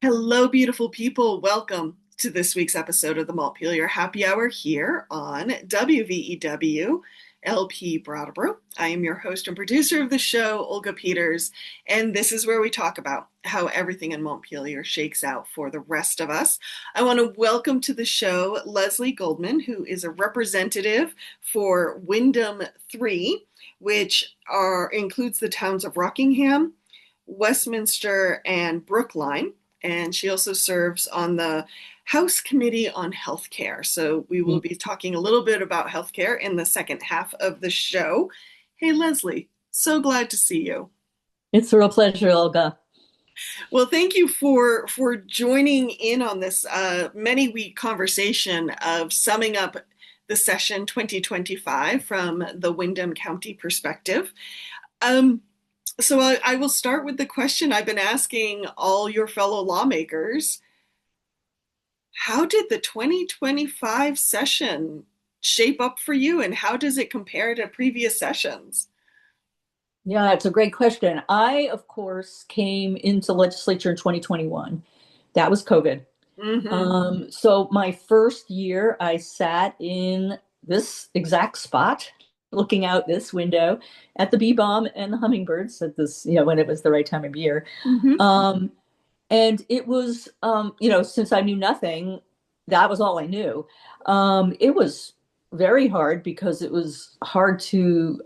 Hello, beautiful people. Welcome to this week's episode of the Montpelier Happy Hour here on WVEW LP Brattleboro. I am your host and producer of the show, Olga Peters, and this is where we talk about how everything in Montpelier shakes out for the rest of us. I want to welcome to the show Leslie Goldman, who is a representative for Windham 3, which includes the towns of Rockingham, Westminster, and Brookline. And she also serves on the House Committee on Healthcare. So we will be talking a little bit about healthcare in the second half of the show. Hey, Leslie, so glad to see you. It's a real pleasure, Olga. Well, thank you for joining in on this many-week conversation of summing up the session 2025 from the Windham County perspective. So I will start with the question I've been asking all your fellow lawmakers. How did the 2025 session shape up for you, and how does it compare to previous sessions? Yeah, it's a great question. I, of course, came into legislature in 2021. That was COVID. Mm-hmm. So my first year, I sat in this exact spot, looking out this window at the bee balm and the hummingbirds at this, when it was the right time of year. Mm-hmm. Um, and it was, since I knew nothing, that was all I knew. It was very hard because it was hard to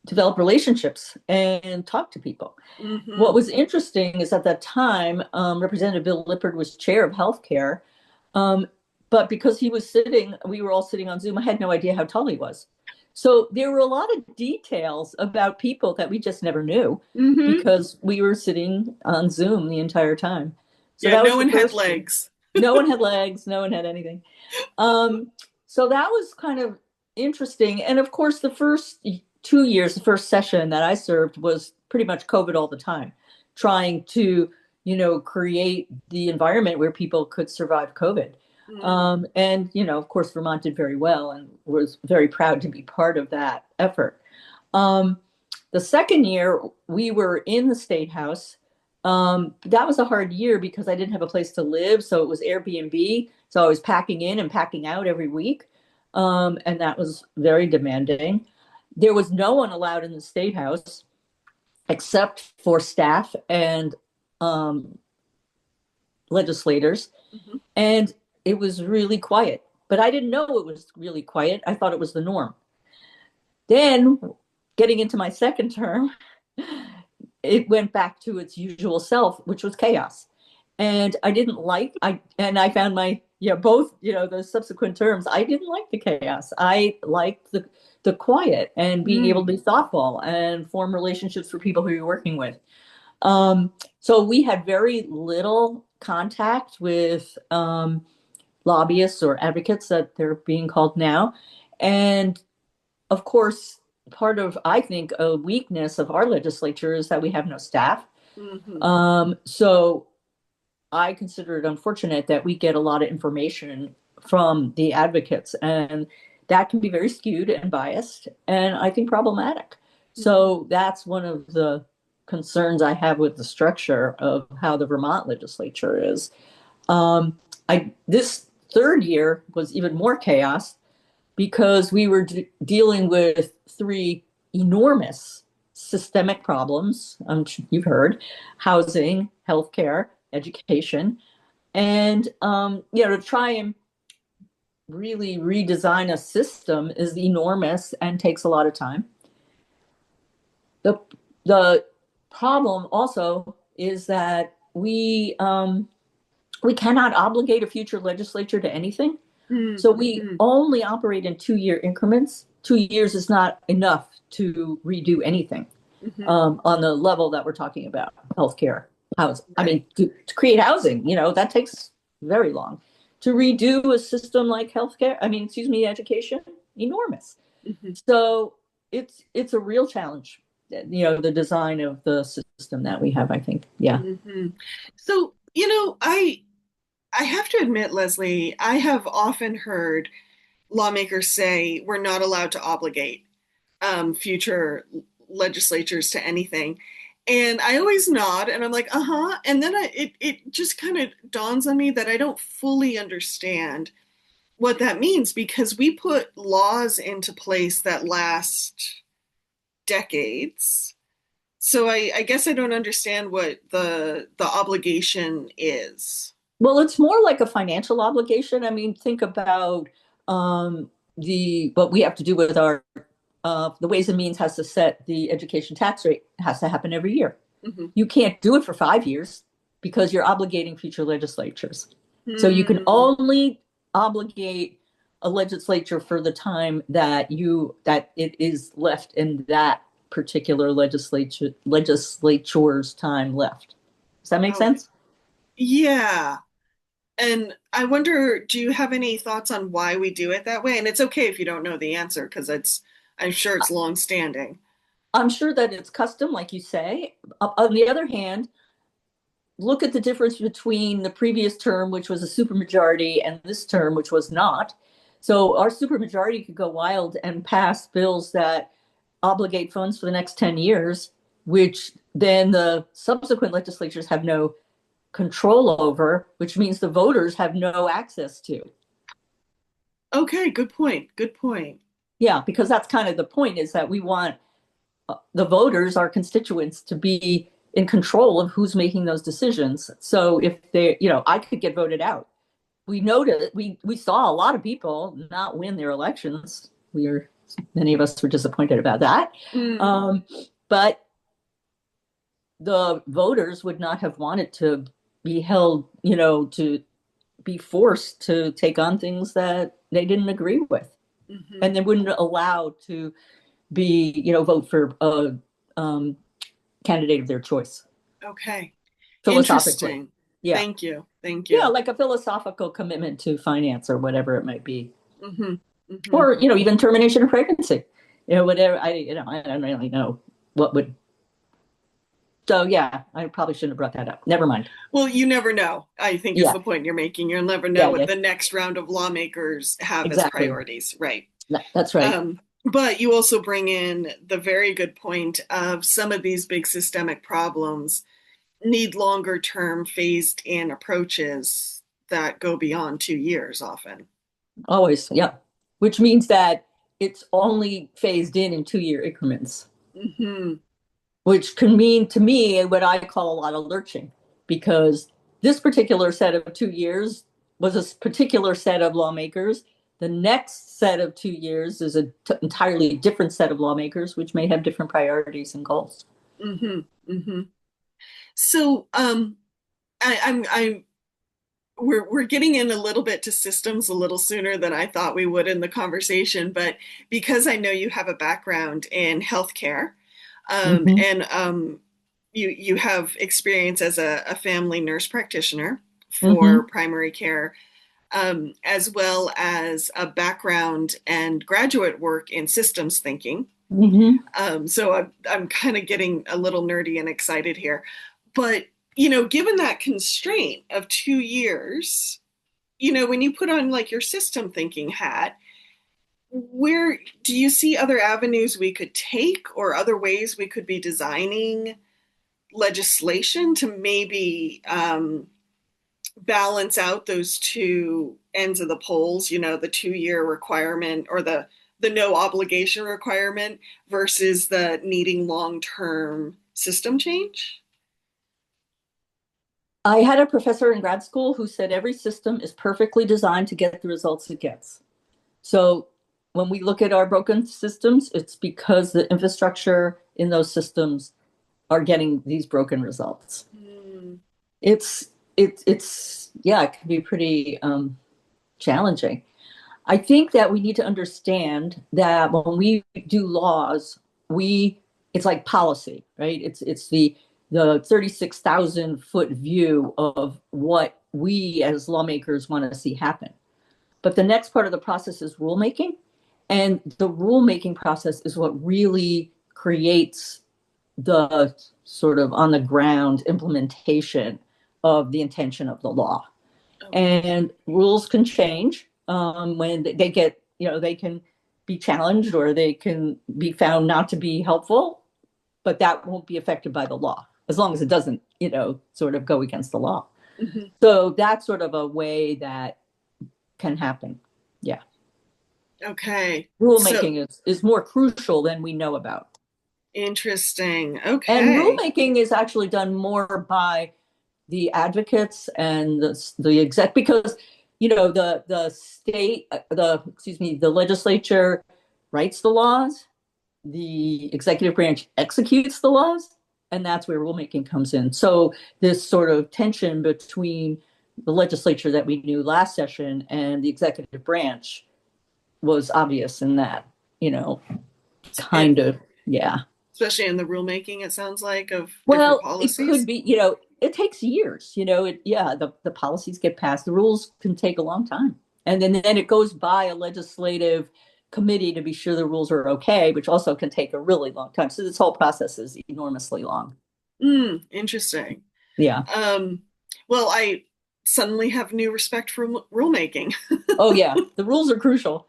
develop relationships and talk to people. What Mm-hmm. was interesting is at that time, Representative Bill Lippard was chair of healthcare. Um, but because we were all sitting on Zoom, I had no idea how tall he was. So there were a lot of details about people that we just never knew Mm-hmm. because we were sitting on Zoom the entire time. So Yeah, that no was the one had first year. legs. No one had legs, no one had anything. Um, so that was kind of interesting. And of course, the first 2 years, the first session that I served was pretty much COVID all the time, trying to, create the environment where people could survive COVID. Mm-hmm. And, of course, Vermont did very well and was very proud to be part of that effort. Um, the second year, we were in the State House. That was a hard year because I didn't have a place to live. So it was Airbnb. So I was packing in and packing out every week. And that was very demanding. There was no one allowed in the State House except for staff and um, legislators. Mm-hmm. And it was really quiet. But I didn't know it was really quiet. I thought it was the norm. Then, getting into my second term, it went back to its usual self, which was chaos. And I didn't like I found both, the subsequent terms, I didn't like the chaos. I liked the quiet and being able to be thoughtful and form relationships for people who you're working with. So we had very little contact with lobbyists or advocates that they're being called now. And of course, part of, I think, a weakness of our legislature is that we have no staff. Mm-hmm. So I consider it unfortunate that we get a lot of information from the advocates, and that can be very skewed and biased, and I think problematic. Mm-hmm. So that's one of the concerns I have with the structure of how the Vermont legislature is. This third year was even more chaos because we were dealing with three enormous systemic problems. You've heard housing, healthcare, education, and to try and really redesign a system is enormous and takes a lot of time. The problem also is that we cannot obligate a future legislature to anything. So we Mm-hmm. only operate in 2 year increments. 2 years is not enough to redo anything Mm-hmm. on the level that we're talking about, healthcare, housing. I Right. mean, to create housing, that takes very long. To redo a system like healthcare, education, enormous. Mm-hmm. So it's a real challenge, the design of the system that we have, I think. Yeah. Mm-hmm. So, I have to admit, Leslie, I have often heard lawmakers say we're not allowed to obligate future legislatures to anything. And I always nod and I'm like, uh-huh. And then it just kind of dawns on me that I don't fully understand what that means because we put laws into place that last decades. So I guess I don't understand what the obligation is. Well, it's more like a financial obligation. I mean, think about the what we have to do with our the Ways and Means has to set the education tax rate has to happen every year. Mm-hmm. You can't do it for 5 years because you're obligating future legislatures. So you can Hmm. only obligate a legislature for the time that it is left in that particular legislature's time left. Does that make Okay. sense? Yeah. And I wonder, do you have any thoughts on why we do it that way? And it's okay if you don't know the answer because I'm sure it's long standing. I'm sure that it's custom, like you say. On the other hand, look at the difference between the previous term, which was a supermajority, and this term, which was not. So our supermajority could go wild and pass bills that obligate funds for the next 10 years, which then the subsequent legislatures have no control over, which means the voters have no access to. Okay, good point. Good point. Yeah, because that's kind of the point is that we want the voters, our constituents, to be in control of who's making those decisions. So if they, I could get voted out. We noted we saw a lot of people not win their elections. Many of us were disappointed about that. Mm, But the voters would not have wanted to be held, to be forced to take on things that they didn't agree with, hmm. and they wouldn't allow to be, vote for a candidate of their choice Okay. philosophically. Interesting. Yeah. Thank you. Thank Yeah, you. like a philosophical commitment to finance or whatever it might be. Hmm. Hmm. Or, even termination of pregnancy. Whatever I don't really know what would. So yeah, I probably shouldn't have brought that up. Never mind. Well, you never know, I think is Yeah. the point you're making. You'll never know Yeah, what yeah. the next round of lawmakers have as Exactly. priorities. Right. That's right. But you also bring in the very good point of some of these big systemic problems need longer term phased in approaches that go beyond 2 years often. Always. Yeah. Which means that it's only phased in 2-year increments, Hmm. which can mean to me what I call a lot of lurching, because this particular set of 2 years was a particular set of lawmakers. The next set of 2 years is an entirely different set of lawmakers, which may have different priorities and goals. Hmm. Hmm. So I we're getting in a little bit to systems a little sooner than I thought we would in the conversation, but because I know you have a background in healthcare, Mm-hmm. and you have experience as a family nurse practitioner for Mm-hmm. primary care, as well as a background and graduate work in systems thinking. Mm-hmm. So I'm kind of getting a little nerdy and excited here. But, given that constraint of 2 years, when you put on like your system thinking hat, where do you see other avenues we could take or other ways we could be designing legislation to maybe balance out those two ends of the poles, the 2 year requirement or the no obligation requirement versus the needing long-term system change? I had a professor in grad school who said every system is perfectly designed to get the results it gets. So when we look at our broken systems, it's because the infrastructure in those systems are getting these broken results. Hmm. It's yeah, it can be pretty challenging. I think that we need to understand that when we do laws, we it's like policy, right? It's the 36,000-foot view of what we as lawmakers want to see happen. But the next part of the process is rulemaking. And the rulemaking process is what really creates the sort of on the ground implementation of the intention of the law. Okay. And rules can change when they get, they can be challenged or they can be found not to be helpful. but that won't be affected by the law as long as it doesn't, sort of go against the law. Mm-hmm. So that's sort of a way that can happen. Yeah. Okay. So Rulemaking is more crucial than we know about. interesting. And Okay. rulemaking is actually done more by the advocates and the exec, because the state, the legislature writes the laws, the executive branch executes the laws, and that's where rulemaking comes in. So this sort of tension between the legislature that we knew last session and the executive branch was obvious in that, It, kind of, yeah. especially in the rulemaking, it sounds like, of different Well, it could policies. be, it takes years, the policies get passed, the rules can take a long time. And then it goes by a legislative committee to be sure the rules are okay, which also can take a really long time. So this whole process is enormously long. Interesting. Yeah. Um, well, I suddenly have new respect for rulemaking. Oh yeah. The rules are crucial.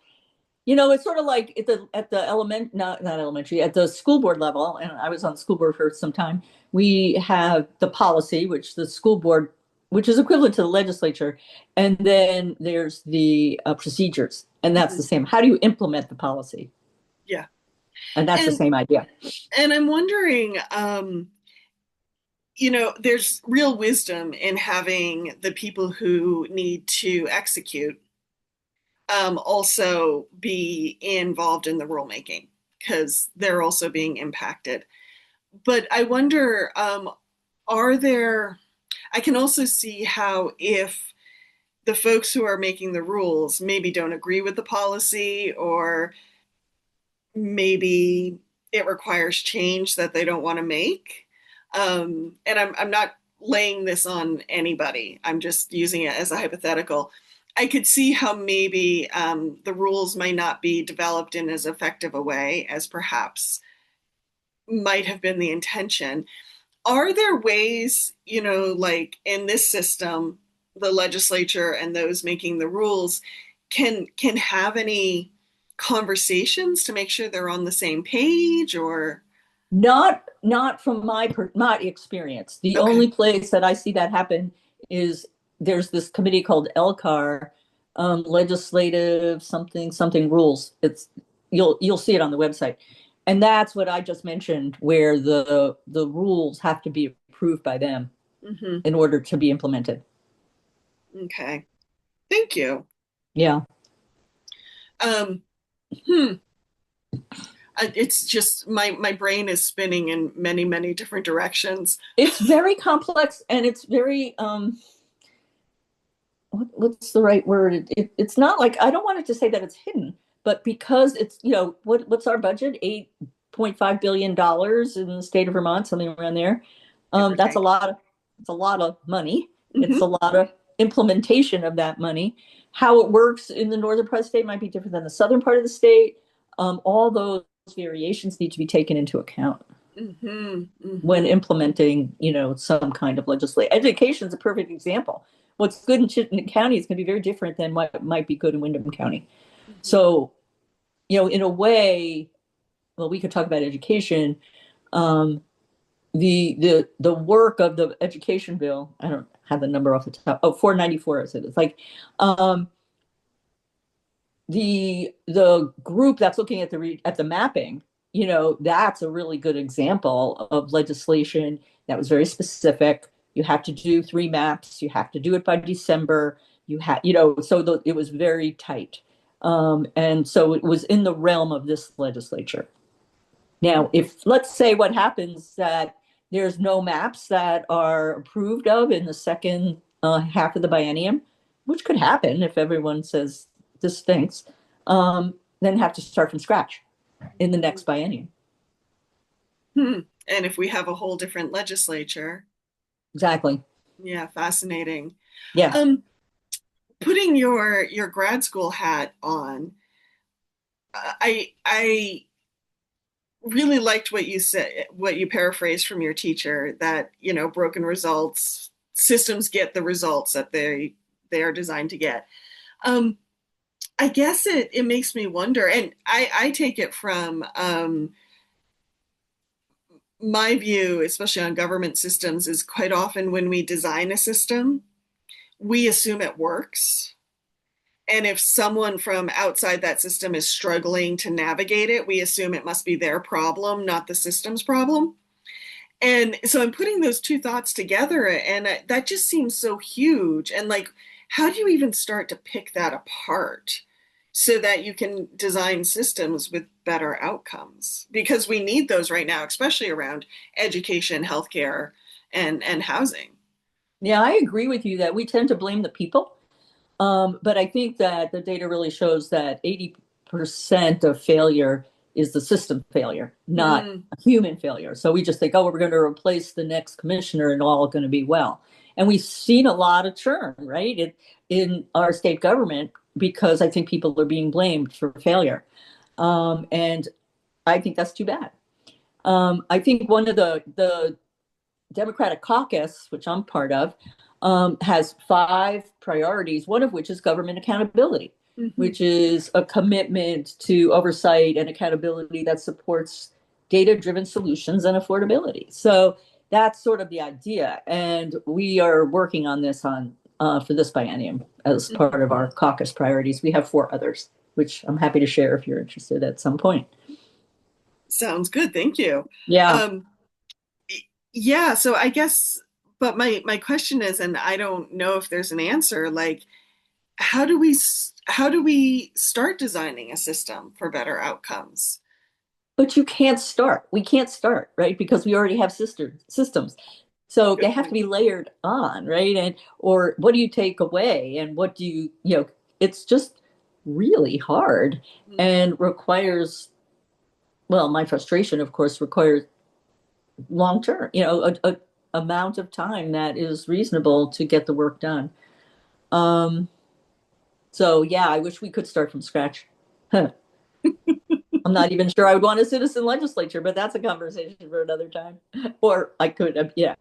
It's sort of like at the not elementary, at the school board level, and I was on the school board for some time. We have the policy, which the school board, which is equivalent to the legislature, and then there's the procedures, and that's the Mhm. same. How do you implement the policy? Yeah. And that's the And same idea. and I'm wondering, there's real wisdom in having the people who need to execute also be involved in the rulemaking because they're also being impacted. But I wonder, are there, I can also see how if the folks who are making the rules maybe don't agree with the policy, or maybe it requires change that they don't want to make. And I'm not laying this on anybody, I'm just using it as a hypothetical. I could see how maybe the rules might not be developed in as effective a way as perhaps might have been the intention. Are there ways, like in this system, the legislature and those making the rules can have any conversations to make sure they're on the same page? Or Not from my experience. The okay. only place that I see that happen is there's this committee called LCAR, legislative something something rules. You'll see it on the website, and that's what I just mentioned, where the rules have to be approved by them Hmm. in order to be implemented. Okay, thank you. Yeah, um it's just my brain is spinning in many different directions. it's very complex, and it's very what's the right word? It's not like, I don't want it to say that it's hidden, but because it's, what's our budget? $8.5 billion in the state of Vermont, something around there. Give or That's a take. lot of, it's a lot of money. It's a Hmm. lot of implementation of that money. How it works in the northern part of the state might be different than the southern part of the state. All those variations need to be taken into account Hmm. when Hmm. implementing, some kind of legislation. Education is a perfect example. What's good in Chittenden County is going to be very different than what might be good in Windham County. Hmm. So, in a way, well, we could talk about education. Um, the work of the education bill, I don't have the number off the top. Oh, 494 is it? It's like the group that's looking at the mapping, that's a really good example of legislation that was very specific. You have to do 3 maps, you have to do it by December, so it was very tight. And so it was in the realm of this legislature. Now, Hmm. if, let's say, what happens that there's no maps that are approved of in the second half of the biennium, which could happen if everyone says this stinks, then have to start from scratch in the next biennium. Hmm. And if we have a whole different legislature. Exactly. Yeah, fascinating. Yeah. um Putting your grad school hat on, I really liked what you said, what you paraphrased from your teacher, that broken results systems get the results that they are designed to get. um I guess it makes me wonder, and I take it from my view, especially on government systems, is quite often when we design a system, we assume it works. And if someone from outside that system is struggling to navigate it, we assume it must be their problem, not the system's problem. And so I'm putting those two thoughts together, and that just seems so huge. And like, how do you even start to pick that apart so that you can design systems with better outcomes? Because we need those right now, especially around education, healthcare, and housing. Yeah, I agree with you that we tend to blame the people. But I think that the data really shows that 80% of failure is the system failure, not Mm, human failure. So we just think, oh, we're going to replace the next commissioner and all going to be well. And we've seen a lot of churn, right, in our state government because I think people are being blamed for failure. And I think that's too bad. I think one of the Democratic caucus, which I'm part of, has five priorities, one of which is government accountability, mhm. which is a commitment to oversight and accountability that supports data driven solutions and affordability. So that's sort of the idea. And we are working on this for this biennium as Mhm. part of our caucus priorities. We have four others, which I'm happy to share if you're interested at some point. Sounds good. Thank you. Yeah. Um, yeah, so I guess, but my question is, and I don't know if there's an answer, like how do we start designing a system for better outcomes? But you can't start. We can't start, right? Because we already have systems. So they Good have to point. be layered on, right? And or what do you take away and what do it's just really hard Mhm. and requires, well, my frustration, of course, requires long term, a amount of time that is reasonable to get the work done. Um, so yeah, I wish we could start from scratch. I'm not even sure I would want a citizen legislature, but that's a conversation for another time. Or I could, yeah,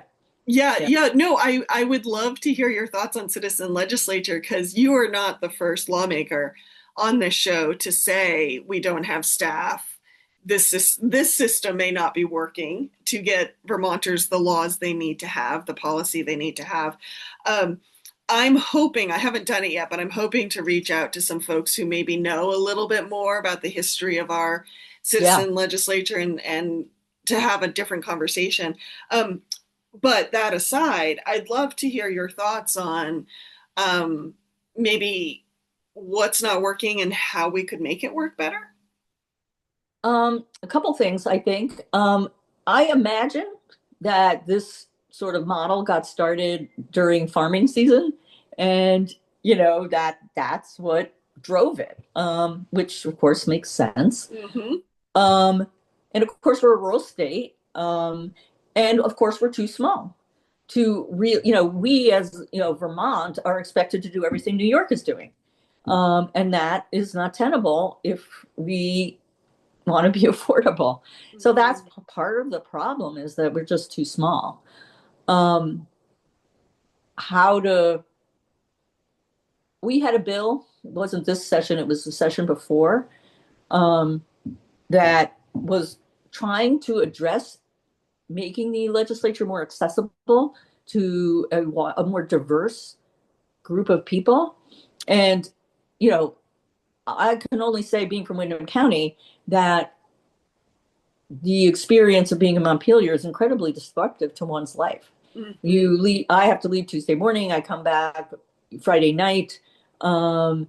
Yeah, yeah, yeah, no, I would love to hear your thoughts on citizen legislature because you are not the first lawmaker on this show to say we don't have staff. This system may not be working to get Vermonters the laws they need to have, the policy they need to have. Um, I'm hoping, I haven't done it yet, but I'm hoping to reach out to some folks who maybe know a little bit more about the history of our yeah. citizen legislature and to have a different conversation. Um, but that aside, I'd love to hear your thoughts on um, maybe what's not working and how we could make it work better. A couple things, I think. I imagine that this sort of model got started during farming season, and that's what drove it, which of course makes sense. Hmm. Um, and of course, we're a rural state, and of course, we're too small to real. We as Vermont are expected to do everything New York is doing, and that is not tenable if we want to be affordable. So that's Hmm. part of the problem is that we're just too small. Um, how to, we had a bill, it wasn't this session, it was the session before, um, that was trying to address making the legislature more accessible to a more diverse group of people. And, you know, I can only say, being from Windham County, that the experience of being in Montpelier is incredibly disruptive to one's life. Hmm. You leave, I have to leave Tuesday morning, I come back Friday night, um,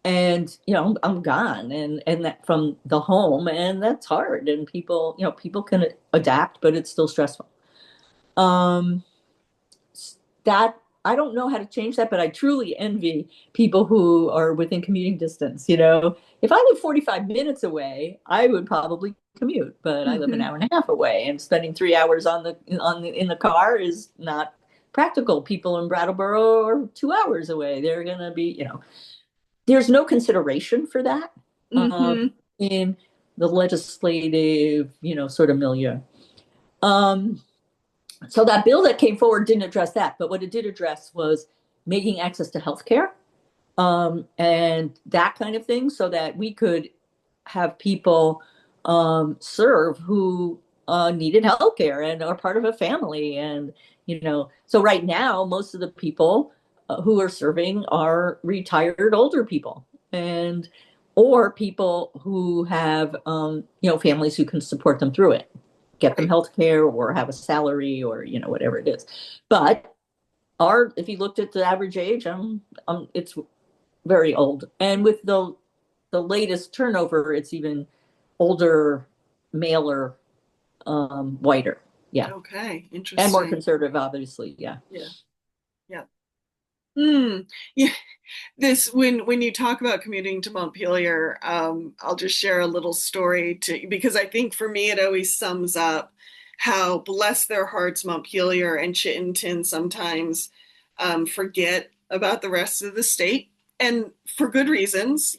and I'm gone, and that from the home, and that's hard. And people can adapt, but it's still stressful. Um, that I don't know how to change that, but I truly envy people who are within commuting distance. If I live 45 minutes away, I would probably commute, but I live an Hmm. hour and a half away, and spending 3 hours in the car is not practical. People in Brattleboro are 2 hours away. They're gonna be, there's no consideration for that Hmm. in the legislative, sort of milieu. Um, so that bill that came forward didn't address that, but what it did address was making access to healthcare, and that kind of thing, so that we could have people serve who needed health care and are part of a family. And, so right now, most of the people who are serving are retired older people and or people who have, families who can support them through it, get them Right. health care or have a salary or, whatever it is. But if you looked at the average age, it's very old. And with the latest turnover, it's even older, maler, whiter. Yeah. Okay. And more Interesting. conservative, obviously. Yeah. Yeah. Yeah. Hmm. Yeah. This when you talk about commuting to Montpelier, I'll just share a little story to because I think for me it always sums up how bless their hearts Montpelier and Chittenden sometimes forget about the rest of the state, and for good reasons.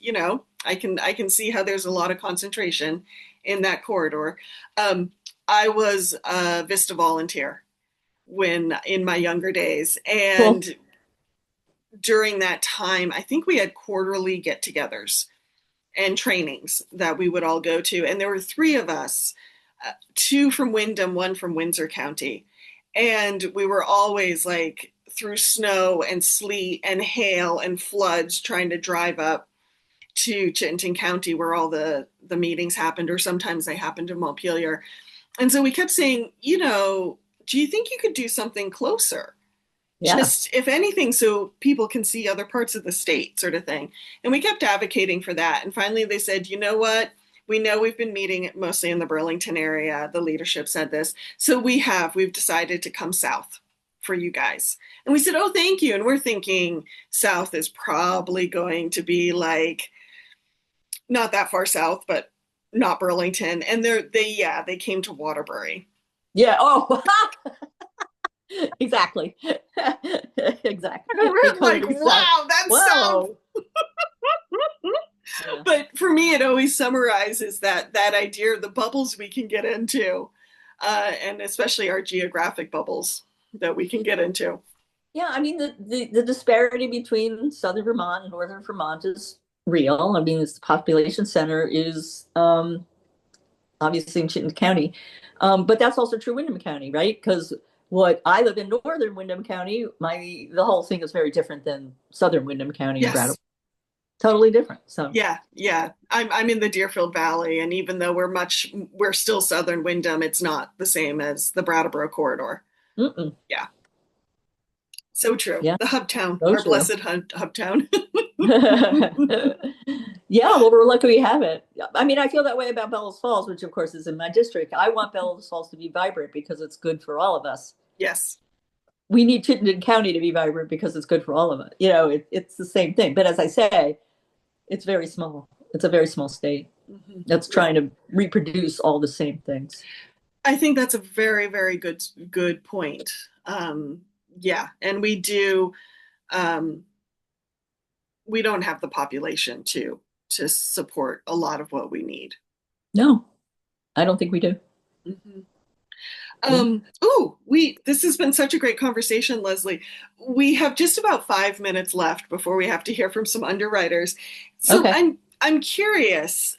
I can see how there's a lot of concentration in that corridor. Um, I was a Vista volunteer when in my younger days, Cool. and during that time, I think we had quarterly get togethers and trainings that we would all go to. And there were three of us, two from Windham, one from Windsor County. And we were always like through snow and sleet and hail and floods trying to drive up to Chittenden County where all the meetings happened, or sometimes they happened in Montpelier. And so we kept saying, do you think you could do something closer? Yeah. Just if anything, so people can see other parts of the state, sort of thing. And we kept advocating for that. And finally they said, you know what, we know we've been meeting mostly in the Burlington area, the leadership said this, so we've decided to come south for you guys. And we said, oh, thank you. And we're thinking south is probably going to be like not that far south, but not Burlington. And they came to Waterbury. Yeah. Oh, exactly. And Exactly. we're like, Incredibly so. wow, that's south. Whoa. Yeah. But for me, it always summarizes that idea of the bubbles we can get into, and especially our geographic bubbles that we can get into. Yeah, I mean the disparity between southern Vermont and northern Vermont is real. I mean, the population center is obviously in Chittenden County, but that's also true Windham County, right? Because what I live in northern Windham County, the whole thing is very different than southern Windham County and Brattleboro. Yes, Totally different. So, yeah, yeah. I'm in the Deerfield Valley, and even though we're still southern Windham, it's not the same as the Brattleboro corridor. mm-mm. Yeah, so true. Yeah, The hub town, so our true. blessed hub town. Yeah, well, we're lucky we have it. I mean, I feel that way about Bellows Falls, which of course is in my district. I want Bellows Falls to be vibrant because it's good for all of us. Yes. We need Chittenden County to be vibrant because it's good for all of us. It's the same thing. But as I say, it's very small. It's a very small state Mm-hmm. that's Yeah. trying to reproduce all the same things. I think that's a very, very good point. Yeah, and um, we don't have the population to support a lot of what we need. No, I don't think we do. Mm-hmm. Yeah. This has been such a great conversation, Leslie. We have just about 5 minutes left before we have to hear from some underwriters. So Okay. I'm curious,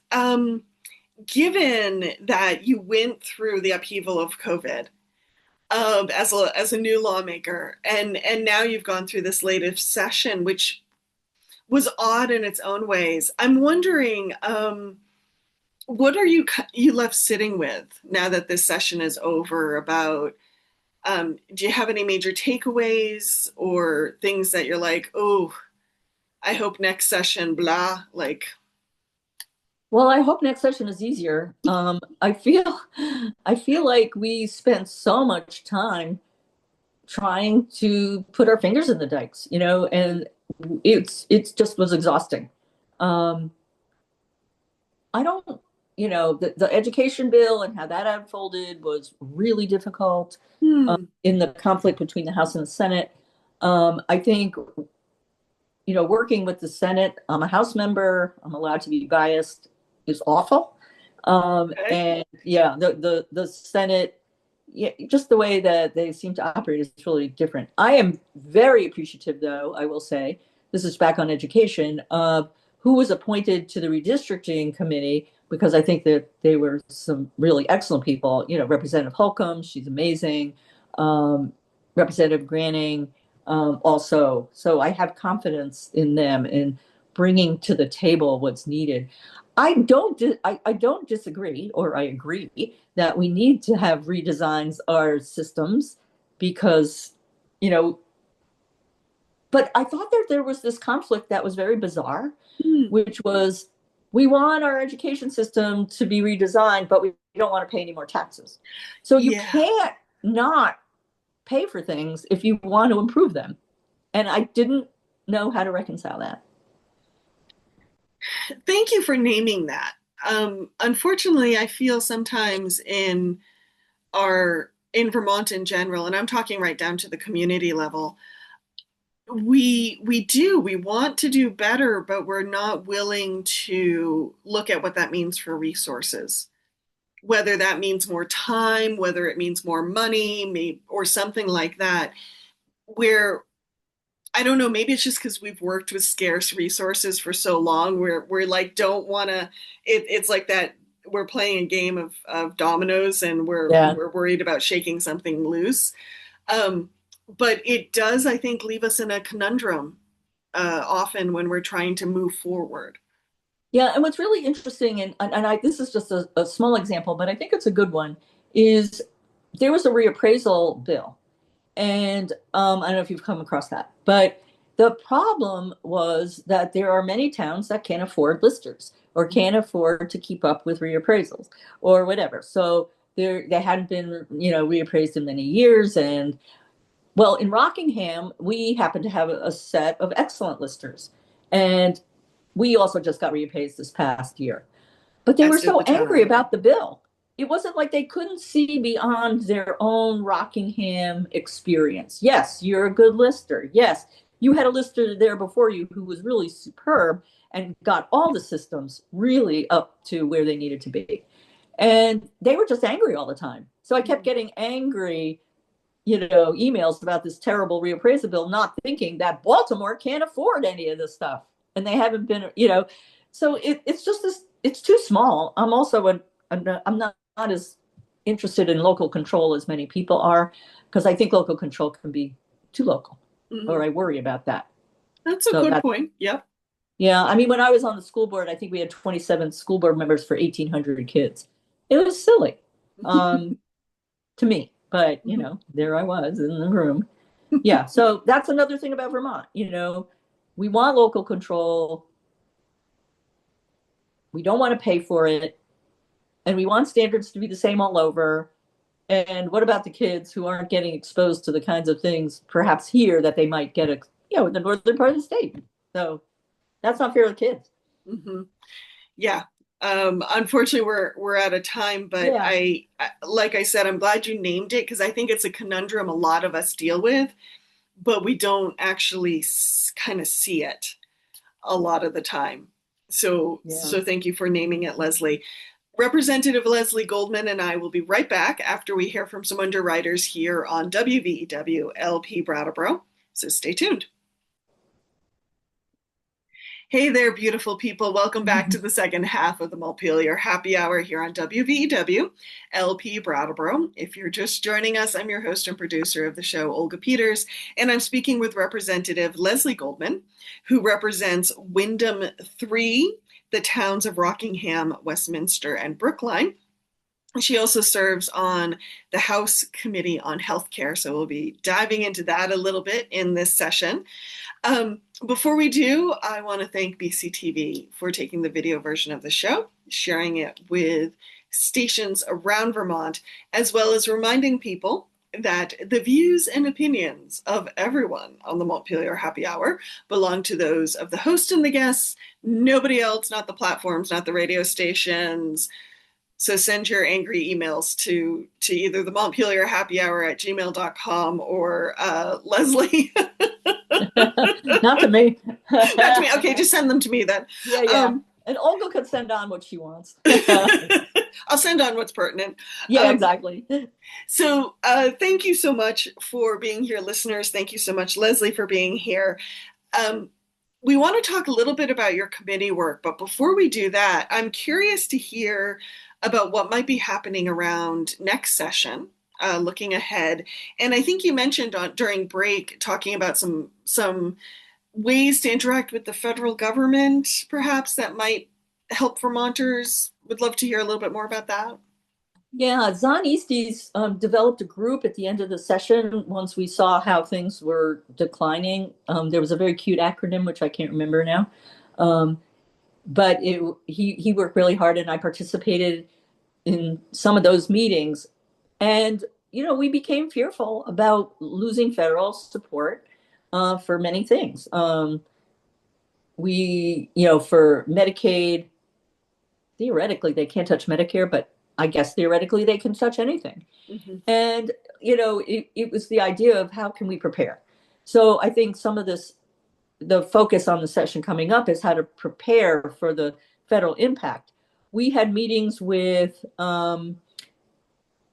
given that you went through the upheaval of COVID, as a new lawmaker, and now you've gone through this latest session, which was odd in its own ways. I'm wondering, what are you left sitting with now that this session is over? About do you have any major takeaways or things that you're like, oh, I hope next session, blah, like. Well, I hope next session is easier. I feel like we spent so much time trying to put our fingers in the dikes, and it's just was exhausting. Um, I don't, the education bill and how that unfolded was really difficult Hmm. in the conflict between the House and the Senate. I think, working with the Senate, I'm a House member, I'm allowed to be biased, is awful. Okay. And yeah, the Senate, yeah, just the way that they seem to operate is really different. I am very appreciative, though, I will say, this is back on education, who was appointed to the redistricting committee because I think that they were some really excellent people. Representative Holcomb, she's amazing. Um, Representative Granning, also. So I have confidence in them in bringing to the table what's needed. I don't disagree, or I agree that we need to have redesigns our systems because, you know, but I thought that there was this conflict that was very bizarre, Hmm. which was we want our education system to be redesigned, but we don't want to pay any more taxes. So you Yeah. can't not pay for things if you want to improve them. And I didn't know how to reconcile that. Thank you for naming that. Unfortunately, I feel sometimes in Vermont in general, and I'm talking right down to the community level, we want to do better, but we're not willing to look at what that means for resources. Whether that means more time, whether it means more money, maybe, or something like that, where I don't know, maybe it's just because we've worked with scarce resources for so long, we're like don't want to. It's like that we're playing a game of dominoes, and Yeah. we're worried about shaking something loose. Um, but it does, I think, leave us in a conundrum often when we're trying to move forward. Yeah, and what's really interesting, and this is just a small example, but I think it's a good one, is there was a reappraisal bill. And I don't know if you've come across that, but the problem was that there are many towns that can't afford listers or can't afford to keep up with reappraisals or whatever. So they hadn't been, reappraised in many years. And well, in Rockingham, we happen to have a set of excellent listers. And we also just got reappraised this past year. But they were As did so the town angry around me. about the bill. It wasn't like they couldn't see beyond their own Rockingham experience. Yes, you're a good lister. Yes, you had a lister there before you who was really superb and got all the systems really up to where they needed to be. And they were just angry all the time. So I kept getting angry, emails about this terrible reappraisal bill, not thinking that Baltimore can't afford any of this stuff. And they haven't been, so it's just this, it's too small. I'm not as interested in local control as many people are, because I think local control can be too local, Mhm. or I worry about that. That's a So good that, point. Yep. yeah, I mean, when I was on the school board, I think we had 27 school board members for 1,800 kids. It was silly. To me. But, there I was in the room. Yeah. So that's another thing about Vermont. We want local control. We don't want to pay for it. And we want standards to be the same all over. And what about the kids who aren't getting exposed to the kinds of things perhaps here that they might get, in the northern part of the state? So that's not fair to the kids. Hmm. Yeah. Unfortunately, we're out of time, but Yeah. like I said, I'm glad you named it because I think it's a conundrum a lot of us deal with, but we don't actually kind of see it a lot of the time. Yeah. So thank you for naming it, Leslie. Representative Leslie Goldman and I will be right back after we hear from some underwriters here on WVEW LP Brattleboro. So stay tuned. Hey there, beautiful people. Welcome back to the second half of the Montpelier Happy Hour here on WVEW LP Brattleboro. If you're just joining us, I'm your host and producer of the show, Olga Peters, and I'm speaking with Representative Leslie Goldman, who represents Windham 3, the towns of Rockingham, Westminster, and Brookline. She also serves on the House Committee on Healthcare, so we'll be diving into that a little bit in this session. Before we do, I want to thank BCTV for taking the video version of the show, sharing it with stations around Vermont, as well as reminding people that the views and opinions of everyone on the Montpelier Happy Hour belong to those of the host and the guests, nobody else, not the platforms, not the radio stations. So send your angry emails to either the Montpelier Happy Hour at gmail.com or Leslie. Not to me. Not to me. Okay, just send them to me then. Yeah, yeah. Um, And Olga could send on what she wants. I'll send on what's pertinent. Yeah, exactly. So thank you so much for being here, listeners. Thank you so much, Leslie, for being here. Um, we want to talk a little bit about your committee work, but before we do that, I'm curious to hear about what might be happening around next session, looking ahead. And I think you mentioned during break talking about some ways to interact with the federal government, perhaps that might help Vermonters. Would love to hear a little bit more about that. Yeah, Zon Easties developed a group at the end of the session once we saw how things were declining. There was a very cute acronym, which I can't remember now. Um, but he worked really hard, and I participated in some of those meetings. And, we became fearful about losing federal support for many things. For Medicaid, theoretically, they can't touch Medicare, but I guess theoretically they can touch anything. Mm-hmm. And, it was the idea of how can we prepare? So I think some of this, the focus on the session coming up is how to prepare for the federal impact. We had meetings with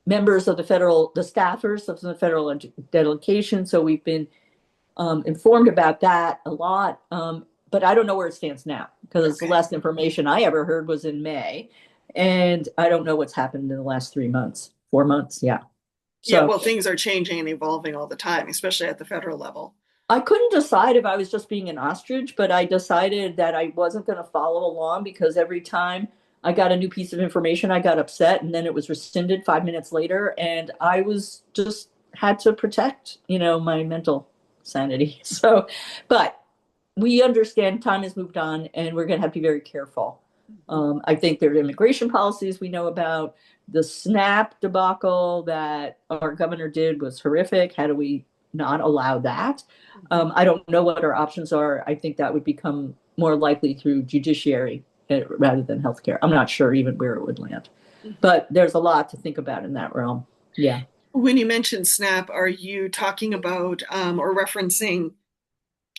members of the staffers of the federal delegation. So we've been informed about that a lot. But I don't know where it stands now because the Okay. last information I ever heard was in May. And I don't know what's happened in the last 3 months, 4 months. Yeah. Yeah, So well, things are changing and evolving all the time, especially at the federal level. I couldn't decide if I was just being an ostrich, but I decided that I wasn't going to follow along because every time I got a new piece of information, I got upset and then it was rescinded 5 minutes later. And I was just had to protect, my mental sanity. So, but we understand time has moved on and we're going to have to be very careful. I think there are immigration policies we know about. The SNAP debacle that our governor did was horrific. How do we not allow that? Mm-hmm. I don't know what our options are. I think that would become more likely through judiciary rather than healthcare. I'm not sure even where it would land, Mm-hmm. but there's a lot to think about in that realm. Yeah. When you mention SNAP, are you talking about or referencing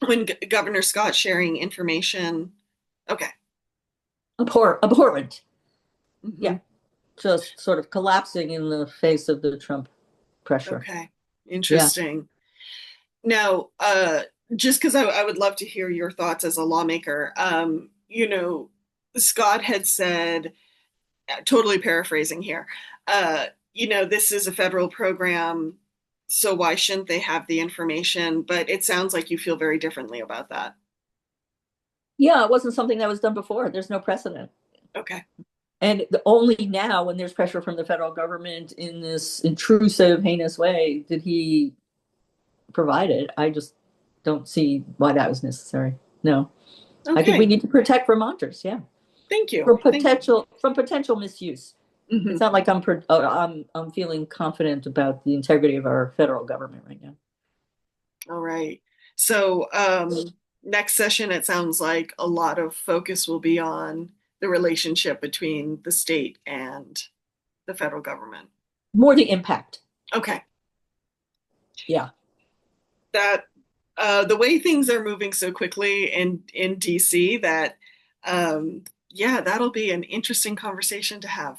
when Governor Scott sharing information? Okay. Abhorrent. Mm-hmm. Yeah. Just sort of collapsing in the face of the Trump pressure. Okay. Yeah. Interesting. Now, just because I would love to hear your thoughts as a lawmaker, Scott had said, totally paraphrasing here, this is a federal program, so why shouldn't they have the information? But it sounds like you feel very differently about that. Yeah, it wasn't something that was done before. There's no precedent. Okay. And only now, when there's pressure from the federal government in this intrusive, heinous way, did he provide it. I just don't see why that was necessary. No, I think we Okay. need to protect Vermonters. Yeah, Thank you. Thank from potential misuse. you. It's Mhm. not like I'm feeling confident about the integrity of our federal government right now. All right. So, next session, it sounds like a lot of focus will be on the relationship between the state and the federal government. More the impact. Okay. Yeah. That the way things are moving so quickly in DC that yeah, that'll be an interesting conversation to have.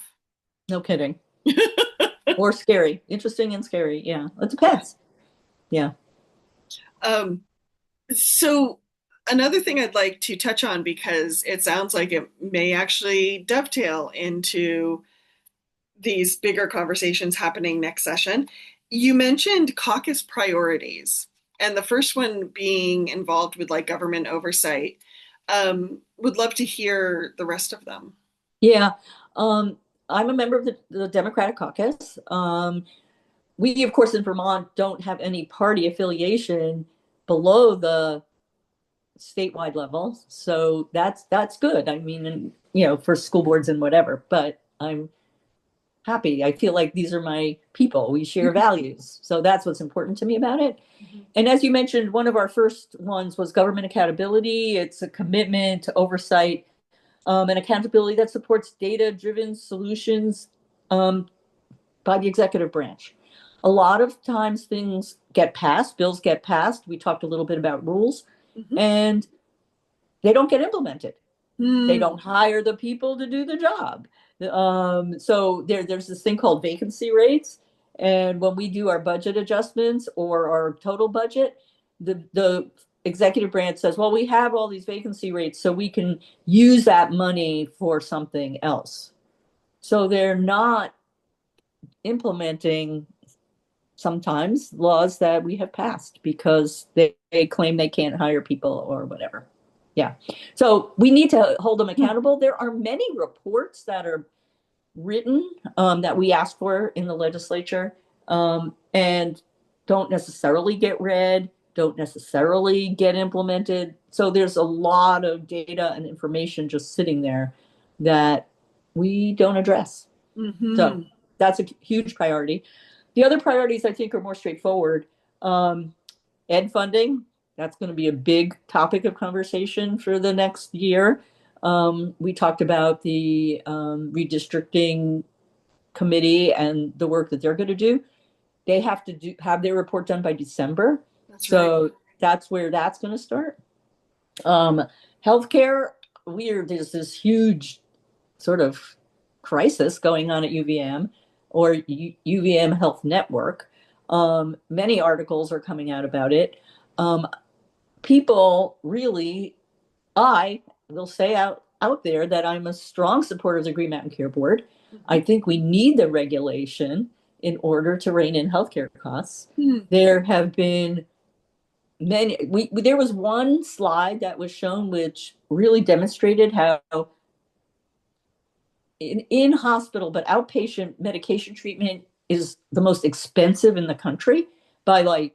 No kidding. Or scary, interesting and scary. Yeah, it Yeah. depends. Yeah. Um, so another thing I'd like to touch on because it sounds like it may actually dovetail into these bigger conversations happening next session. You mentioned caucus priorities, and the first one being involved with like government oversight. Would love to hear the rest of them. Yeah. I'm a member of the Democratic caucus. We, of course, in Vermont don't have any party affiliation below the statewide level, so that's good. I mean, for school boards and whatever. But I'm happy. I feel like these are my people. We share values, so that's what's important to me about it. Mhm. And as you mentioned, one of our first ones was government accountability. It's a commitment to oversight and accountability that supports data-driven solutions um, by the executive branch. A lot of times things get passed, bills get passed. We talked a little bit about rules, Mhm. and they don't get implemented. They Hmm. don't hire the people to do the job. So there's this thing called vacancy rates. And when we do our budget adjustments or our total budget, the executive branch says, well, we have all these vacancy rates, so we can use that money for something else. So they're not implementing sometimes laws that we have passed because they claim they can't hire people or whatever. Yeah. So we need to hold them accountable. There are many reports that are written that we ask for in the legislature and don't necessarily get read, don't necessarily get implemented. So there's a lot of data and information just sitting there that we don't address. So that's a huge priority. The other priorities I think are more straightforward. Ed funding, that's going to be a big topic of conversation for the next year. We talked about the redistricting committee and the work that they're going to do. They have to have their report done by December. That's so right. That's where that's going to start. Healthcare, there's this huge sort of crisis going on at UVM or UVM Health Network. Many articles are coming out about it. People really, I will say out there that I'm a strong supporter of the Green Mountain Care Board. I think we need the regulation in order to rein in healthcare costs. There have been many, there was one slide that was shown which really demonstrated how in hospital, but outpatient medication treatment is the most expensive in the country by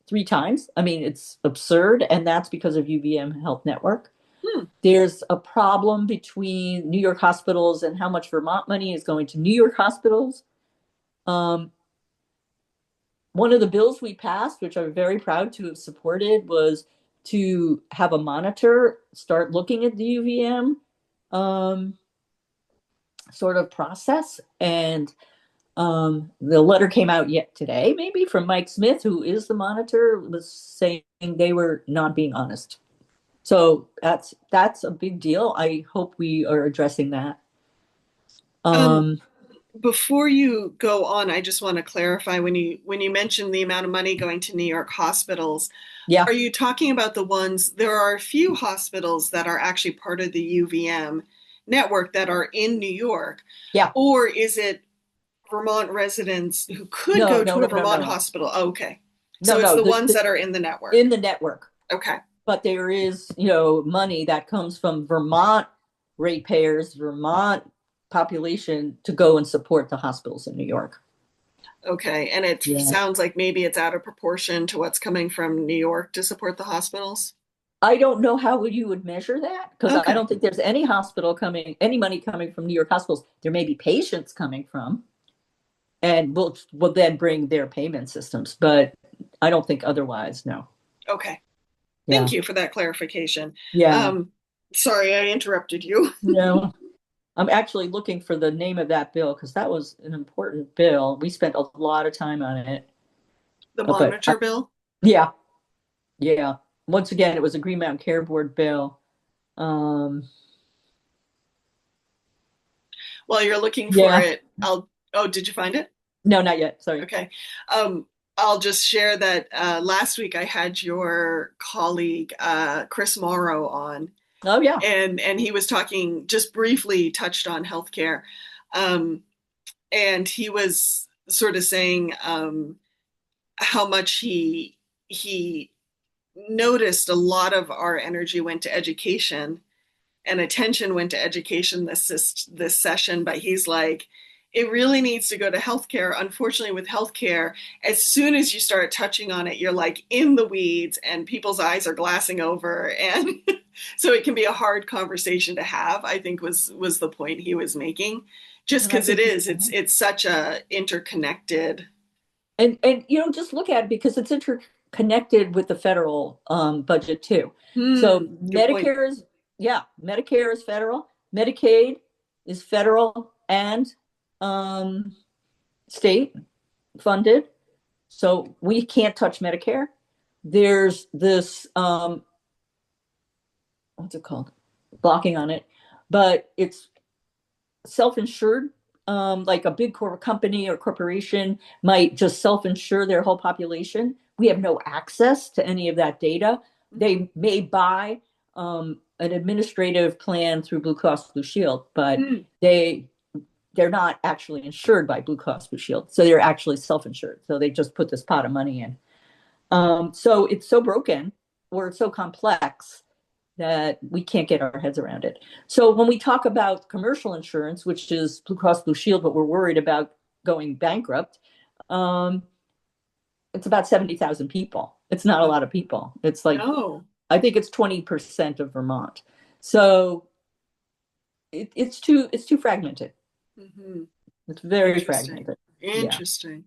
3 times. I mean, it's absurd. And that's because of UVM Health Network. There's a problem between New York hospitals and how much Vermont money is going to New York hospitals. One of the bills we passed, which I'm very proud to have supported, was to have a monitor start looking at the UVM sort of process. And the letter came out yet today, maybe from Mike Smith, who is the monitor, was saying they were not being honest. So that's a big deal. I hope we are addressing that. Before you go on, I just want to clarify when you mentioned the amount of money going to New York hospitals. Yeah. Are you talking about the ones? There are a few hospitals that are actually part of the UVM network that are in New York. Yeah. Or is it Vermont residents who could go to a Vermont hospital? Oh, okay. So it's the ones that are in the network. In the network. Okay. But there is, money that comes from Vermont ratepayers, Vermont population to go and support the hospitals in New York. Okay. And it sounds like maybe it's out of proportion to what's coming from New York to support the hospitals. I don't know how you would measure that because I don't think there's any any money coming from New York hospitals. There may be patients coming from, and we'll then bring their payment systems, but I don't think otherwise, no. Okay. Thank you for that clarification. Yeah. Sorry, I interrupted you. No, I'm actually looking for the name of that bill because that was an important bill. We spent a lot of time on it. The monitor bill? Yeah. Yeah. Once again, it was a Green Mountain Care Board bill. While you're looking for it, did you find it? No, not yet. Sorry. Okay. I'll just share that last week I had your colleague, Chris Morrow, on. Oh, yeah. And he was talking, just briefly touched on healthcare. And he was sort of saying how much he noticed a lot of our energy went to education and attention went to education this session, but he's like, it really needs to go to healthcare. Unfortunately, with healthcare, as soon as you start touching on it, you're like in the weeds and people's eyes are glassing over. And so it can be a hard conversation to have, I think was the point he was making, just because it's such a interconnected. And just look at it because it's interconnected with the federal budget too. So Medicare is federal, Medicaid is federal and state funded. So we can't touch Medicare. There's this, what's it called? Blocking on it, but it's self-insured. Like a big company or corporation might just self-insure their whole population. We have no access to any of that data. They may buy an administrative plan through Blue Cross Blue Shield, but Mm. they're not actually insured by Blue Cross Blue Shield. So they're actually self-insured. So they just put this pot of money in. So it's so broken or it's so complex that we can't get our heads around it. So when we talk about commercial insurance, which is Blue Cross Blue Shield, but we're worried about going bankrupt, it's about 70,000 people. It's not a lot of people. It's like, No. I think it's 20% of Vermont. So it's too fragmented. Mm-hmm. It's very Interesting. fragmented. Yeah. Interesting.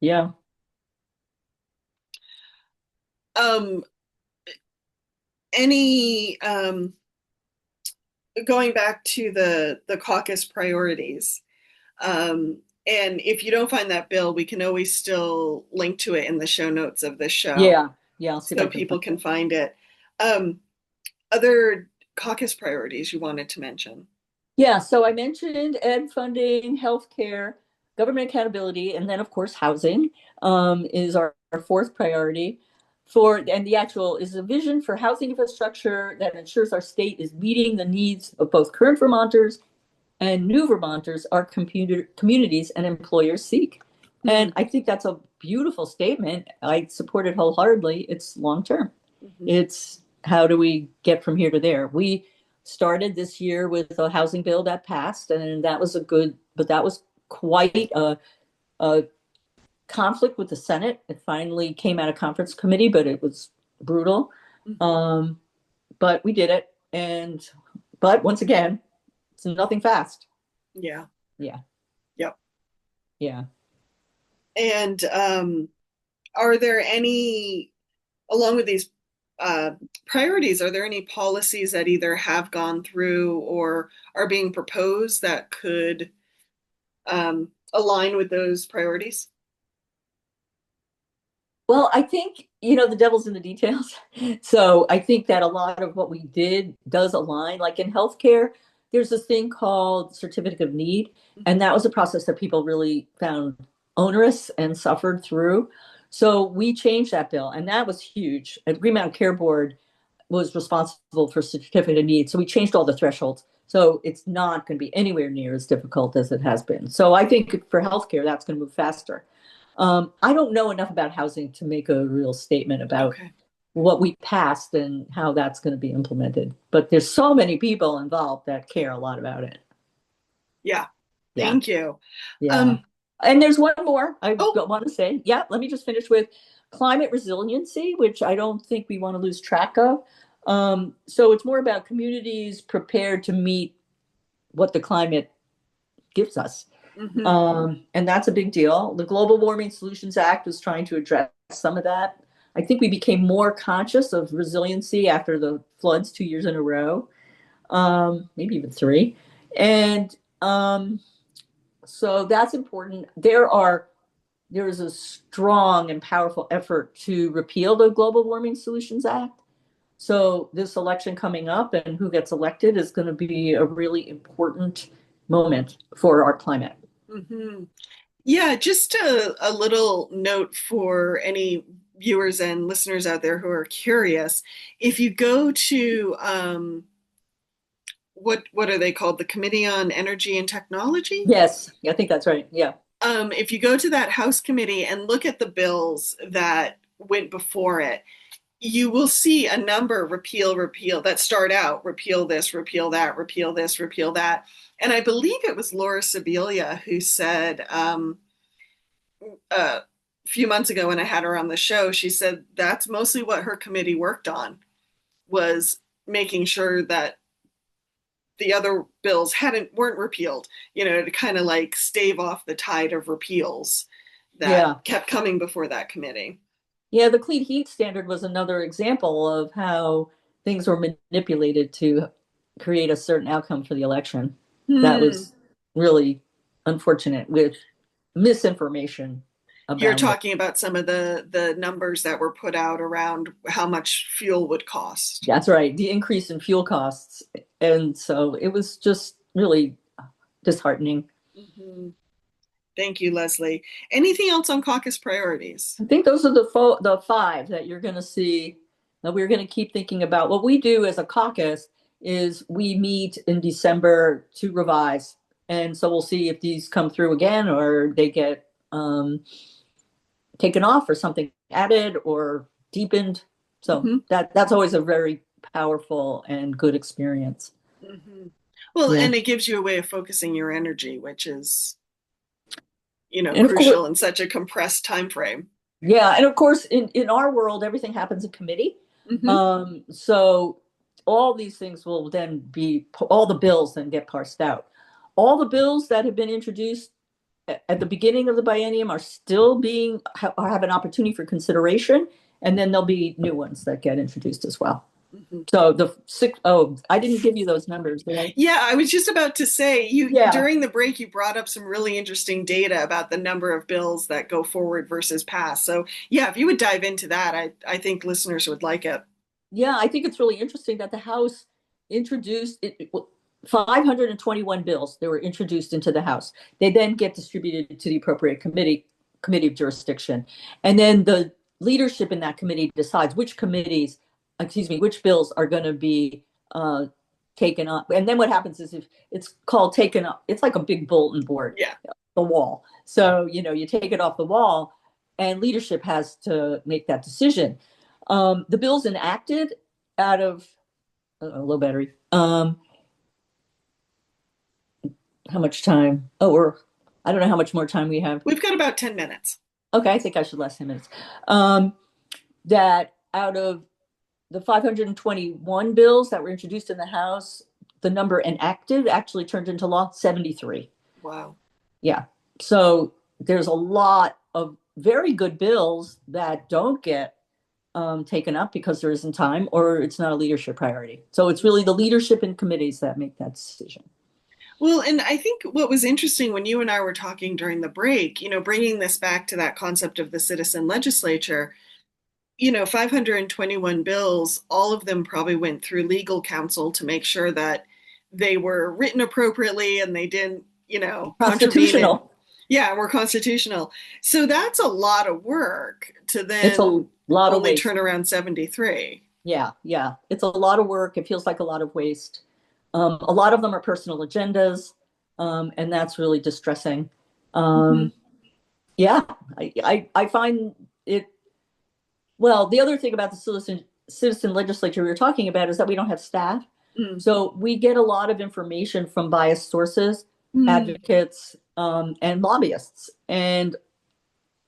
Yeah. Um, any going back to the caucus priorities, and if you don't find that bill, we can always still link to it in the show notes of this show Yeah. Yeah. I'll see if I so can people find can it. find it. Um, other caucus priorities you wanted to mention? Yeah. So I mentioned ed funding, healthcare, government accountability, and then of course housing is our fourth priority. And the actual is a vision for housing infrastructure that ensures our state is meeting the needs of both current Vermonters and new Vermonters our communities and employers seek. Mm-hmm. And I think that's a beautiful statement. I support it wholeheartedly. It's long term. Mm-hmm. It's how do we get from here to there? We started this year with a housing bill that passed, and that was but that was quite a conflict with the Senate. It finally came out of conference committee, but it was brutal. Mm-hmm. But we did it. But once again, it's nothing fast. Yeah. Yeah. Yep. Yeah. And are there any, along with these priorities, are there any policies that either have gone through or are being proposed that could align with those priorities? Well, I think, the devil's in the details. So I think that a lot of what we did does align. Like in healthcare, there's this thing called certificate of need. And that was a process that people really found onerous and suffered through. So we changed that bill, and that was huge. And Green Mountain Care Board was responsible for certificate of need. So we changed all the thresholds. So it's not going to be anywhere near as difficult as it has been. So I think for healthcare, that's going to move faster. I don't know enough about housing to make a real statement about Okay. what we passed and how that's going to be implemented. But there's so many people involved that care a lot about it. Yeah. Yeah. Thank you. Yeah. And there's one more I Oh, want to say. Yeah, let me just finish with climate resiliency, which I don't think we want to lose track of. So it's more about communities prepared to meet what the climate gives us. mhm. And that's a big deal. The Global Warming Solutions Act was trying to address some of that. I think we became more conscious of resiliency after the floods 2 years in a row, maybe even three. And so that's important. There is a strong and powerful effort to repeal the Global Warming Solutions Act. So this election coming up and who gets elected is going to be a really important moment for our climate. Mhm. Yeah, just a little note for any viewers and listeners out there who are curious. If you go to what are they called? The Committee on Energy and Technology? Yes, I think that's right. Yeah. If you go to that House committee and look at the bills that went before it, you will see a number repeal that start out repeal this, repeal that, repeal this, repeal that. And I believe it was Laura Sibilia who said a few months ago when I had her on the show, she said that's mostly what her committee worked on was making sure that the other bills weren't repealed, to kind of like stave off the tide of repeals that Yeah. kept coming before that committee. Yeah. The clean heat standard was another example of how things were manipulated to create a certain outcome for the election. That Hmm. was really unfortunate with misinformation You're abounding. talking about some of the numbers that were put out around how much fuel would cost. That's right. The increase in fuel costs. And so it was just really disheartening. Mhm. Thank you, Leslie. Anything else on caucus priorities? I think those are the five that you're going to see that we're going to keep thinking about. What we do as a caucus is we meet in December to revise. And so we'll see if these come through again or they get taken off or something added or deepened. So that's always a very powerful and good experience. Well, Yeah. and it gives you a way of focusing your energy, which is, And of course, crucial in such a compressed time frame. yeah, and of course, in our world, everything happens in committee. So all these things will then be all the bills then get parsed out. All the bills that have been introduced at the beginning of the biennium are still being have an opportunity for consideration, and then there'll be new ones that get introduced as well. So I didn't give you those numbers, did I? Yeah, I was just about to say, during the break, you brought up some really interesting data about the number of bills that go forward versus pass. So yeah, if you would dive into that, I think listeners would like it. Yeah, I think it's really interesting that the House introduced 521 bills that were introduced into the House. They then get distributed to the appropriate committee of jurisdiction. And then the leadership in that committee decides which bills are going to be taken up. And then what happens is if it's called taken up, it's like a big bulletin board, Yeah. the wall. So, you take it off the wall and leadership has to make that decision. The bills enacted out of low battery. How much time? I don't know how much more time we have. We've got about 10 minutes. Okay, I think I should last 10 minutes. That out of the 521 bills that were introduced in the House, the number enacted actually turned into law 73. Wow. Yeah. So there's a lot of very good bills that don't get taken up because there isn't time or it's not a leadership priority. So it's really the leadership in committees that make that decision. Well, and I think what was interesting when you and I were talking during the break, bringing this back to that concept of the citizen legislature, 521 bills, all of them probably went through legal counsel to make sure that they were written appropriately and they didn't, Constitutional. Yeah, we're constitutional. So that's a lot of work to then it's a lot only of waste. turn around 73. Yeah. It's a lot of work. It feels like a lot of waste. A lot of them are personal agendas, and that's really distressing. Yeah, I find it. Well, the other thing about the citizen legislature we were talking about is that we don't have staff. So we get a lot of information from biased sources, advocates, and lobbyists. And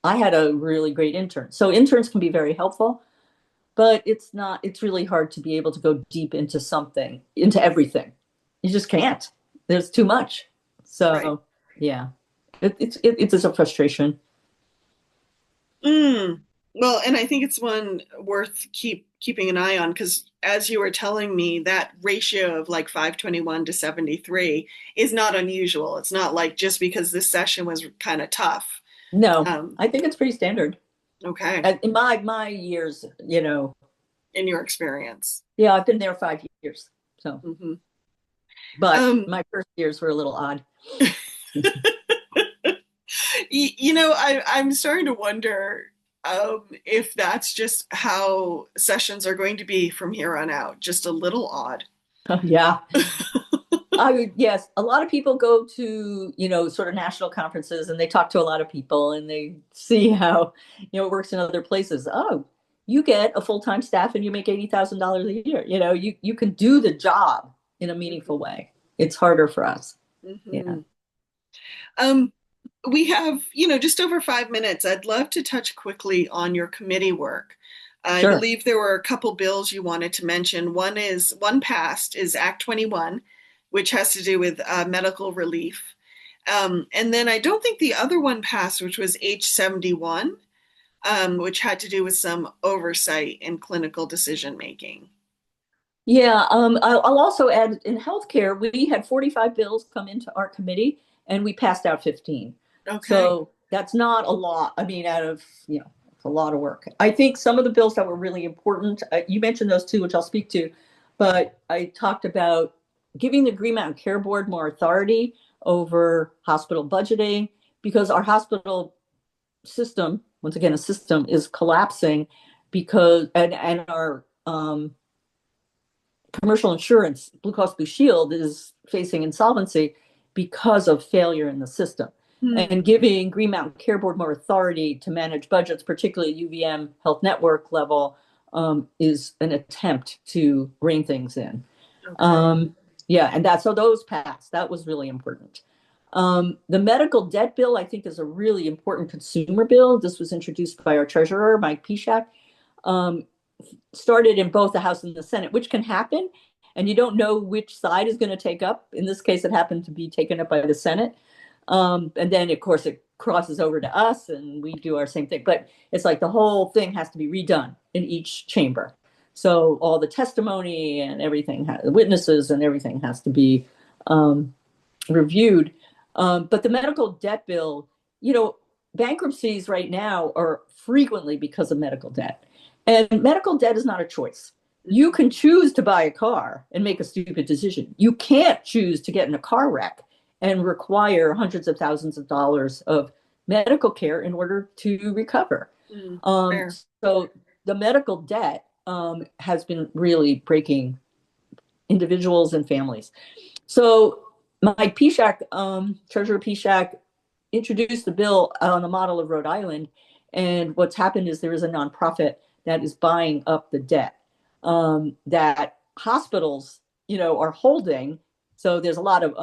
I had a really great intern. So interns can be very helpful, but it's really hard to be able to go deep into everything. You just can't. There's too much. So right. Yeah, it's a frustration. Well, and I think it's one worth keeping an eye on because as you were telling me, that ratio of like 521 to 73 is not unusual. It's not like just because this session was kind of tough. No, I think it's pretty standard. Okay. In my years, In your experience. Yeah, I've been there 5 years. So, but my first years were a little odd. I'm starting to wonder if that's just how sessions are going to be from here on out, just a little odd. Yeah. Yes, a lot of people go to, sort of national conferences and they talk to a lot of people and they see how, it works in other places. Oh, you get a full-time staff and you make $80,000 a year. You can do the job in a meaningful way. It's harder for us. Yeah. We have, just over 5 minutes. I'd love to touch quickly on your committee work. I believe there were a couple bills you wanted to mention. One passed is Act 21, which has to do with medical relief. And then I don't think the other one passed, which was H71, which had to do with some oversight in clinical decision making. Yeah, I'll also add in healthcare, we had 45 bills come into our committee and we passed out 15. Okay. So that's not a lot. I mean, out of, it's a lot of work. I think some of the bills that were really important, you mentioned those two, which I'll speak to, but I talked about giving the Green Mountain Care Board more authority over hospital budgeting, because our hospital system, once again, a system is collapsing because, and our commercial insurance, Blue Cross Blue Shield, is facing insolvency because of failure in the system. And giving Green Mountain Care Board more authority to manage budgets, particularly UVM Health Network level, is an attempt to rein things in. Okay. Yeah, and so those passed. That was really important. The medical debt bill, I think, is a really important consumer bill. This was introduced by our treasurer, Mike Pishak. Started in both the House and the Senate, which can happen, and you don't know which side is going to take up. In this case, it happened to be taken up by the Senate. And then, of course, it crosses over to us, and we do our same thing. But it's like the whole thing has to be redone in each chamber. So all the testimony and everything, the witnesses and everything has to be reviewed. But the medical debt bill, bankruptcies right now are frequently because of medical debt. And medical debt is not a choice. You can choose to buy a car and make a stupid decision. You can't choose to get in a car wreck and require hundreds of thousands of dollars of medical care in order to recover. So the medical debt has been really breaking individuals and families. So Mike Pishak, Treasurer Pishak, introduced the bill on the model of Rhode Island. And what's happened is there is a nonprofit that is buying up the debt that hospitals, are holding. So there's a lot of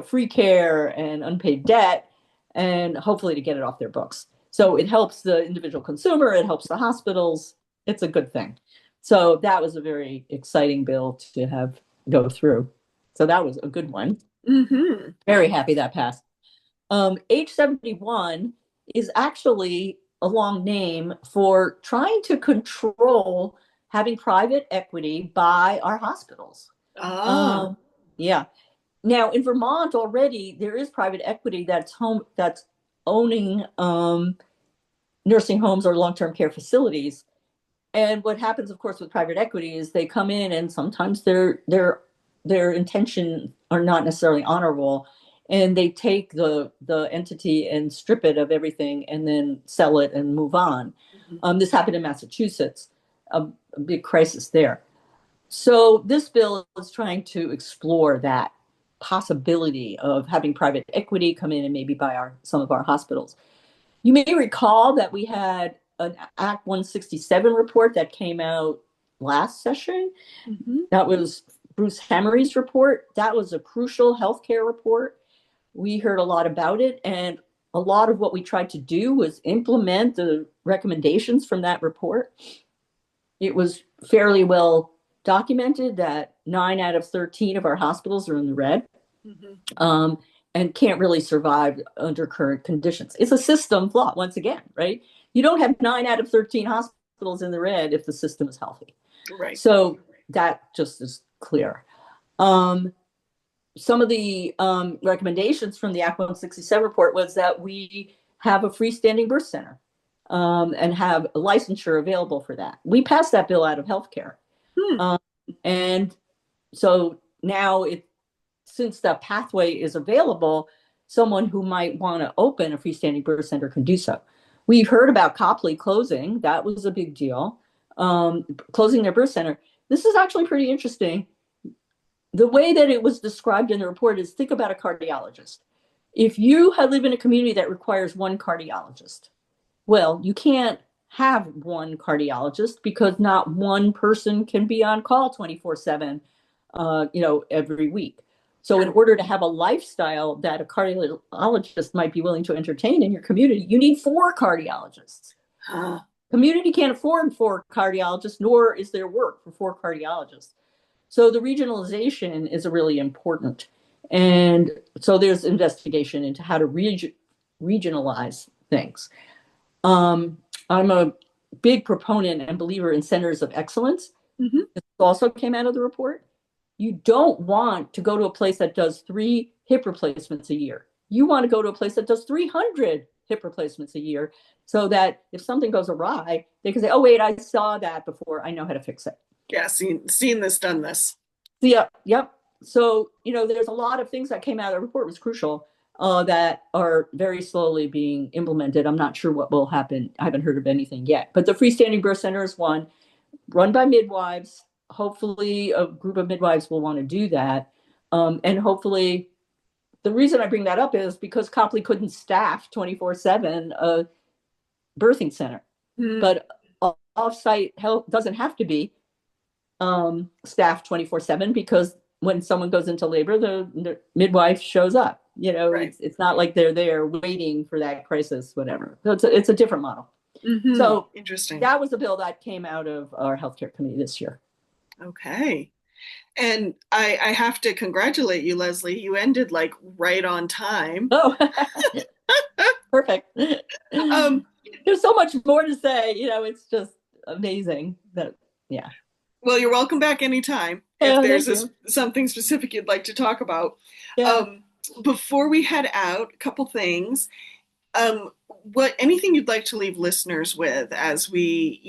free care and unpaid debt, and hopefully to get it off their books. So it helps the individual consumer, it helps the hospitals. It's a good thing. So that was a very exciting bill to have go through. So that was a good one. Mm-hmm. Very happy that passed. H71 is actually a long name for trying to control having private equity by our hospitals. Yeah. Now in Vermont already there is private equity that's owning nursing homes or long-term care facilities. And what happens, of course, with private equity is they come in and sometimes their intention are not necessarily honorable, and they take the entity and strip it of everything and then sell it and move on. Mm-hmm. This happened in Massachusetts, a big crisis there. So this bill is trying to explore that possibility of having private equity come in and maybe buy some of our hospitals. You may recall that we had an Act 167 report that came out last session. Mm-hmm. That was Bruce Hammery's report. That was a crucial healthcare report. We heard a lot about it, and a lot of what we tried to do was implement the recommendations from that report. It was fairly well documented that 9 out of 13 of our hospitals are in the red. Mm-hmm. And can't really survive under current conditions. It's a system flaw, once again, right? You don't have 9 out of 13 hospitals in the red if the system is healthy. Right. So that just is clear. Some of the recommendations from the Act 167 report was that we have a freestanding birth center and have a licensure available for that. We passed that bill out of healthcare. And so now since the pathway is available, someone who might want to open a freestanding birth center can do so. We've heard about Copley closing. That was a big deal. Closing their birth center. This is actually pretty interesting. The way that it was described in the report is, think about a cardiologist. If you live in a community that requires one cardiologist, well, you can't have one cardiologist because not one person can be on call 24/7, every week. So in order to have a lifestyle that a cardiologist might be willing to entertain in your community, you need 4 cardiologists. Community can't afford 4 cardiologists, nor is there work for 4 cardiologists. So the regionalization is really important. And so there's investigation into how to regionalize things. I'm a big proponent and believer in centers of excellence. Mm-hmm. This also came out of the report. You don't want to go to a place that does 3 hip replacements a year. You want to go to a place that does 300 hip replacements a year, so that if something goes awry, they can say, oh, wait, I saw that before. I know how to fix it. Yeah, seen this, done this. Yeah, yep. So, there's a lot of things that came out of the report was crucial. that are very slowly being implemented. I'm not sure what will happen. I haven't heard of anything yet. But the freestanding birth center is one run by midwives. Hopefully, a group of midwives will want to do that. And hopefully, the reason I bring that up is because Copley couldn't staff 24/7 a birthing center. But off-site help doesn't have to be staffed 24/7 because when someone goes into labor, the midwife shows up. Right. It's not like they're there waiting for that crisis, whatever. So it's a different model. So Interesting. that was a bill that came out of our healthcare committee this year. Okay. And I have to congratulate you, Leslie. You ended like right on time. Oh, perfect. Um, There's so much more to say. It's just amazing that, yeah. well, you're welcome back anytime if there's something specific you'd like to talk about. Yeah. Before we head out, a couple things. Anything you'd like to leave listeners with as we,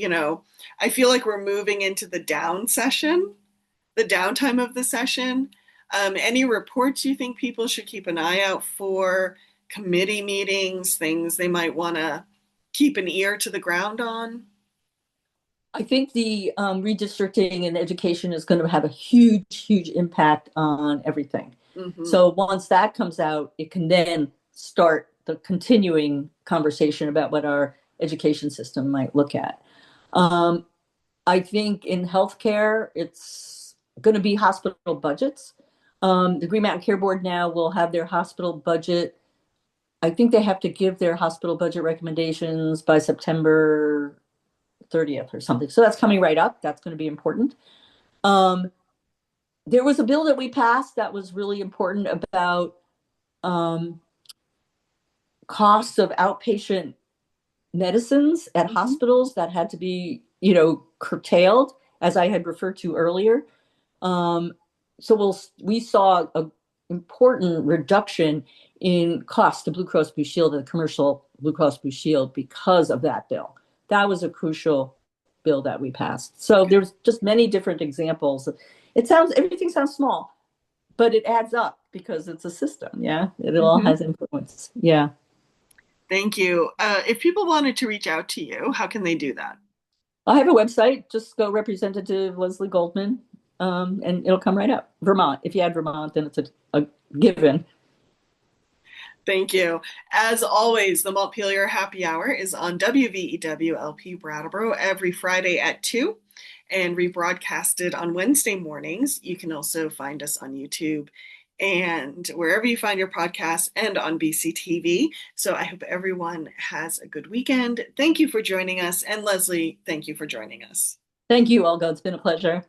I feel like we're moving into the downtime of the session. Any reports you think people should keep an eye out for, committee meetings, things they might want to keep an ear to the ground on? I think the redistricting in education is going to have a huge, huge impact on everything. So once that comes out, it can then start the continuing conversation about what our education system might look at. I think in healthcare, it's going to be hospital budgets. The Green Mountain Care Board now will have their hospital budget. I think they have to give their hospital budget recommendations by September 30th or something. So that's coming right up. That's going to be important. There was a bill that we passed that was really important about costs of outpatient medicines at hospitals that had to be, curtailed, as I had referred to earlier. So we saw an important reduction in cost to Blue Cross Blue Shield and the commercial Blue Cross Blue Shield because of that bill. That was a crucial bill that we passed. So there's just many different examples. Everything sounds small, but it adds up because it's a system. Yeah, it all has influence. Yeah. Thank you. If people wanted to reach out to you, how can they do that? I have a website. Just go Representative Leslie Goldman, and it'll come right up. Vermont. If you add Vermont, then it's a given. Thank you. As always, the Montpelier Happy Hour is on WVEW LP Brattleboro every Friday at 2 and rebroadcasted on Wednesday mornings. You can also find us on YouTube and wherever you find your podcasts and on BCTV. So I hope everyone has a good weekend. Thank you for joining us. And Leslie, thank you for joining us. Thank you, Olga. It's been a pleasure.